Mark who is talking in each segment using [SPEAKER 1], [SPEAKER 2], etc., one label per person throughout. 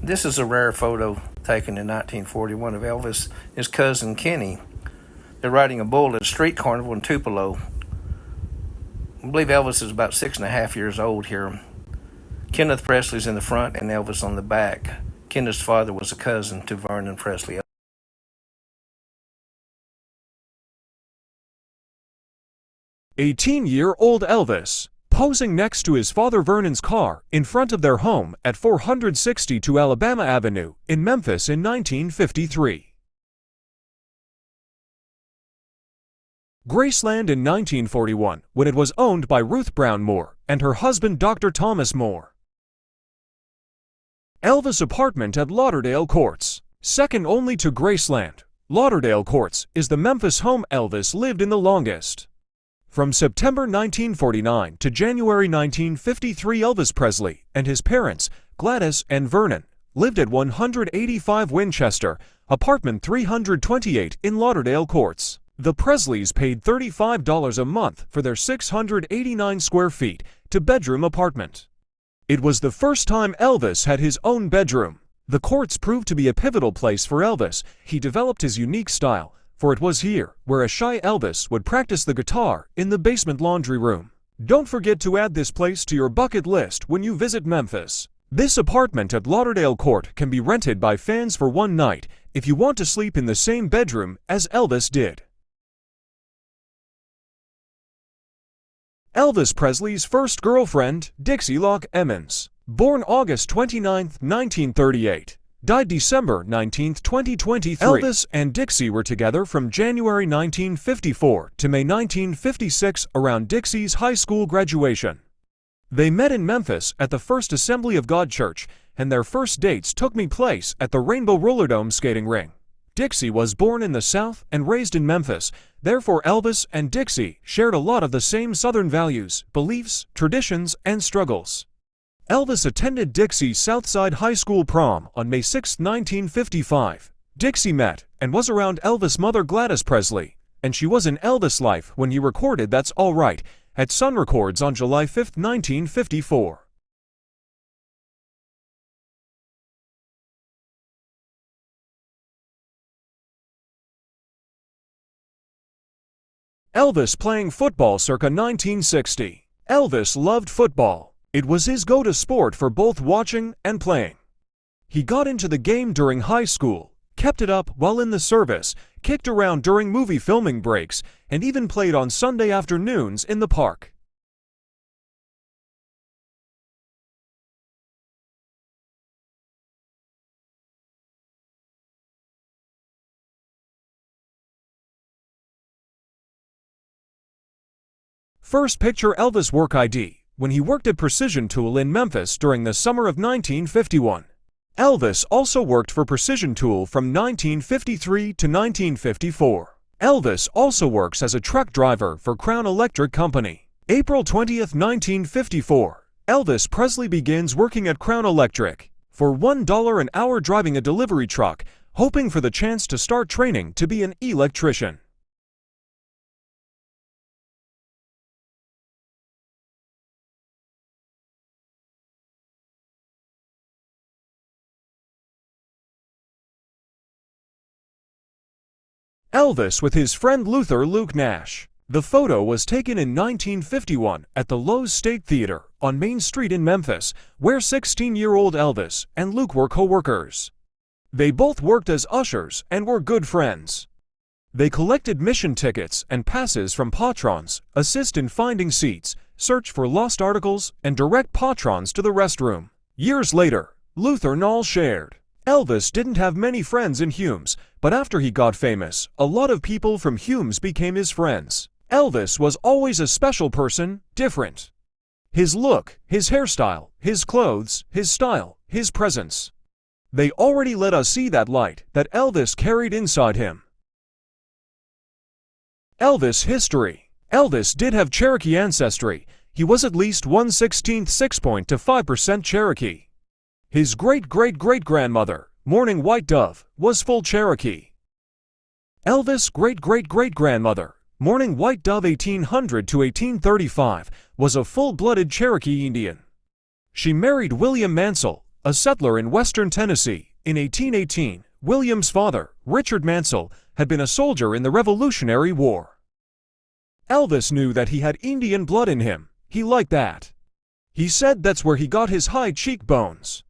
[SPEAKER 1] This is a rare photo taken in 1941 of Elvis and his cousin Kenny. They're riding a bull at a street carnival in Tupelo. I believe Elvis is about 6.5 years old here. Kenneth Presley's in the front and Elvis on the back. Kenneth's father was a cousin to Vernon Presley.
[SPEAKER 2] 18-year-old Elvis, posing next to his father Vernon's car in front of their home at 462 Alabama Avenue in Memphis in 1953. Graceland in 1941, when it was owned by Ruth Brown Moore and her husband Dr. Thomas Moore. Elvis apartment at Lauderdale Courts. Second only to Graceland, Lauderdale Courts is the Memphis home Elvis lived in the longest. From September 1949 to January 1953, Elvis Presley and his parents, Gladys and Vernon, lived at 185 Winchester, apartment 328 in Lauderdale Courts. The Presleys paid $35 a month for their 689 square feet two-bedroom apartment. It was the first time Elvis had his own bedroom. The Courts proved to be a pivotal place for Elvis. He developed his unique style, for it was here where a shy Elvis would practice the guitar in the basement laundry room. Don't forget to add this place to your bucket list when you visit Memphis. This apartment at Lauderdale Court can be rented by fans for one night if you want to sleep in the same bedroom as Elvis did. Elvis Presley's first girlfriend, Dixie Locke Emmons, born August 29, 1938. Died December 19, 2023. Elvis and Dixie were together from January 1954 to May 1956 around Dixie's high school graduation. They met in Memphis at the First Assembly of God Church, and their first dates took place at the Rainbow Rollerdome skating ring. Dixie was born in the South and raised in Memphis. Therefore, Elvis and Dixie shared a lot of the same Southern values, beliefs, traditions, and struggles. Elvis attended Dixie's Southside High School prom on May 6, 1955. Dixie met and was around Elvis' mother Gladys Presley, and she was in Elvis' life when he recorded That's All Right at Sun Records on July 5, 1954. Elvis playing football circa 1960. Elvis loved football. It was his go-to sport for both watching and playing. He got into the game during high school, kept it up while in the service, kicked around during movie filming breaks, and even played on Sunday afternoons in the park. First picture Elvis work ID, when he worked at Precision Tool in Memphis during the summer of 1951. Elvis also worked for Precision Tool from 1953 to 1954. Elvis also works as a truck driver for Crown Electric Company. April 20, 1954, Elvis Presley begins working at Crown Electric for $1 an hour driving a delivery truck, hoping for the chance to start training to be an electrician. Elvis with his friend Luke Nash. The photo was taken in 1951 at the Lowe's State Theater on Main Street in Memphis, where 16-year-old Elvis and Luke were co-workers. They both worked as ushers and were good friends. They collected mission tickets and passes from patrons, assist in finding seats, search for lost articles, and direct patrons to the restroom. Years later, Luther and all shared. Elvis didn't have many friends in Humes, but after he got famous, a lot of people from Humes became his friends. Elvis was always a special person, different. His look, his hairstyle, his clothes, his style, his presence. They already let us see that light that Elvis carried inside him. Elvis history. Elvis did have Cherokee ancestry. He was at least 1/16 6.25% Cherokee. His great-great-great-grandmother, Mourning White Dove, was full Cherokee. Elvis' great-great-great-grandmother, Mourning White Dove 1800 to 1835, was a full-blooded Cherokee Indian. She married William Mansell, a settler in western Tennessee. In 1818, William's father, Richard Mansell, had been a soldier in the Revolutionary War. Elvis knew that he had Indian blood in him. He liked that. He said that's where he got his high cheekbones.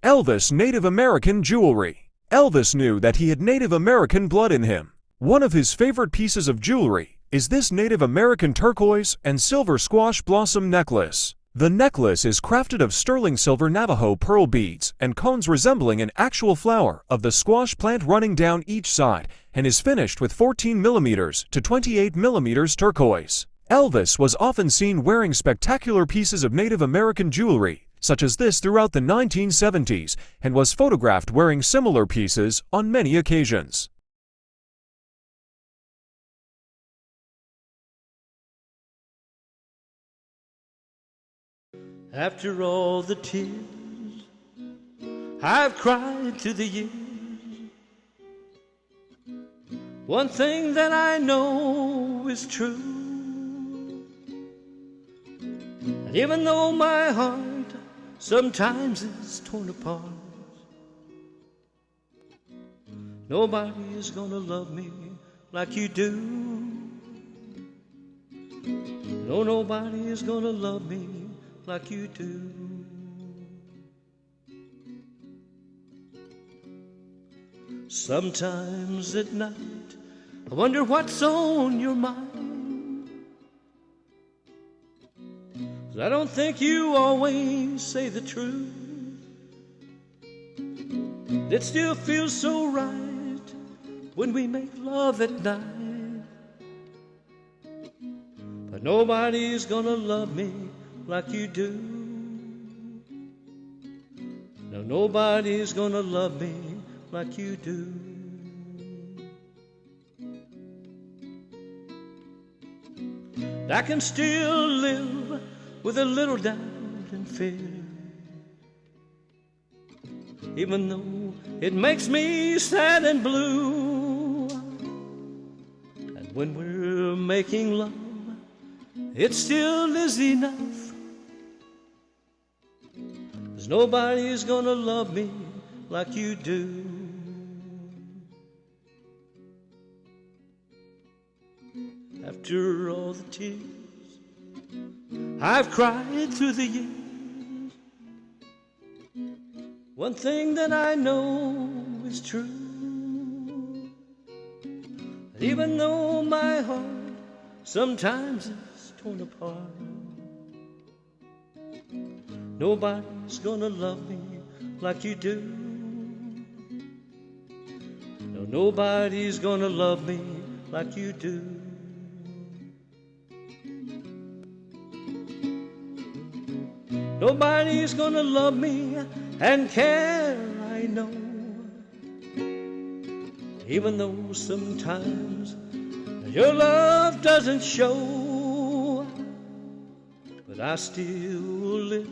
[SPEAKER 2] Elvis Native American jewelry. Elvis knew that he had Native American blood in him. One of his favorite pieces of jewelry is this Native American turquoise and silver squash blossom necklace. The necklace is crafted of sterling silver Navajo pearl beads and cones resembling an actual flower of the squash plant running down each side, and is finished with 14mm to 28mm turquoise. Elvis was often seen wearing spectacular pieces of Native American jewelry, such as this throughout the 1970s, and was photographed wearing similar pieces on many occasions.
[SPEAKER 3] After all the tears I've cried through the years, one thing that I know is true. And even though my heart sometimes is torn apart, nobody is gonna love me like you do. No, nobody is gonna love me like you do. Sometimes at night I wonder what's on your mind, 'cause I don't think you always say the truth. It still feels so right when we make love at night, but nobody's gonna love me like you do. No, nobody's gonna love me like you do. I can still live with a little doubt and fear, even though it makes me sad and blue. And when we're making love, it still is enough, 'cause nobody's gonna love me like you do. After all the tears I've cried through the years, one thing that I know is true. Even though my heart sometimes is torn apart, nobody's gonna love me like you do. No, nobody's gonna love me like you do. Nobody's gonna love me and care, I know, even though sometimes your love doesn't show. But I still live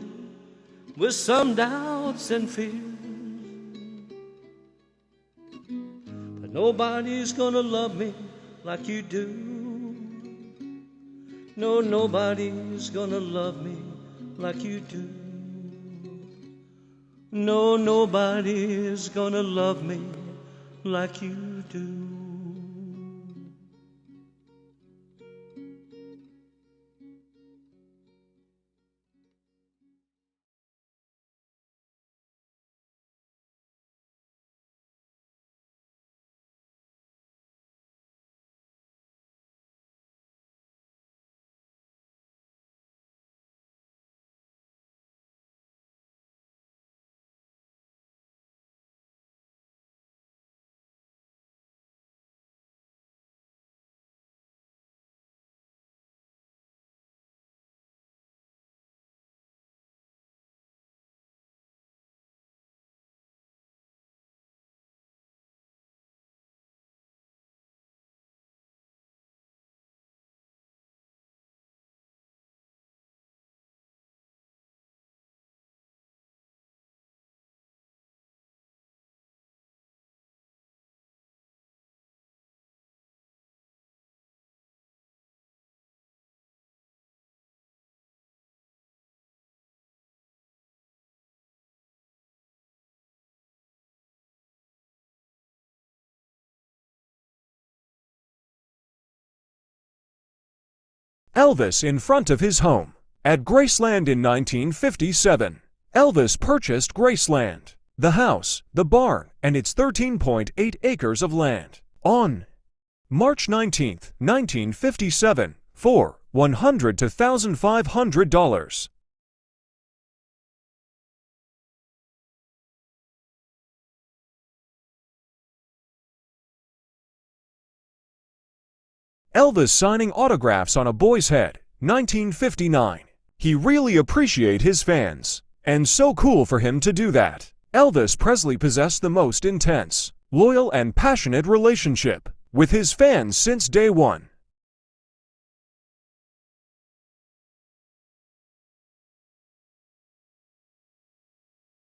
[SPEAKER 3] with some doubts and fears, but nobody's gonna love me like you do. No, nobody's gonna love me like you do. No, nobody's gonna love me like you do.
[SPEAKER 2] Elvis in front of his home. At Graceland in 1957, Elvis purchased Graceland, the house, the barn, and its 13.8 acres of land, on March 19, 1957, for $100 to $1,500. Elvis signing autographs on a boy's head, 1959. He really appreciate his fans, and so cool for him to do that. Elvis Presley possessed the most intense, loyal and passionate relationship with his fans since day one.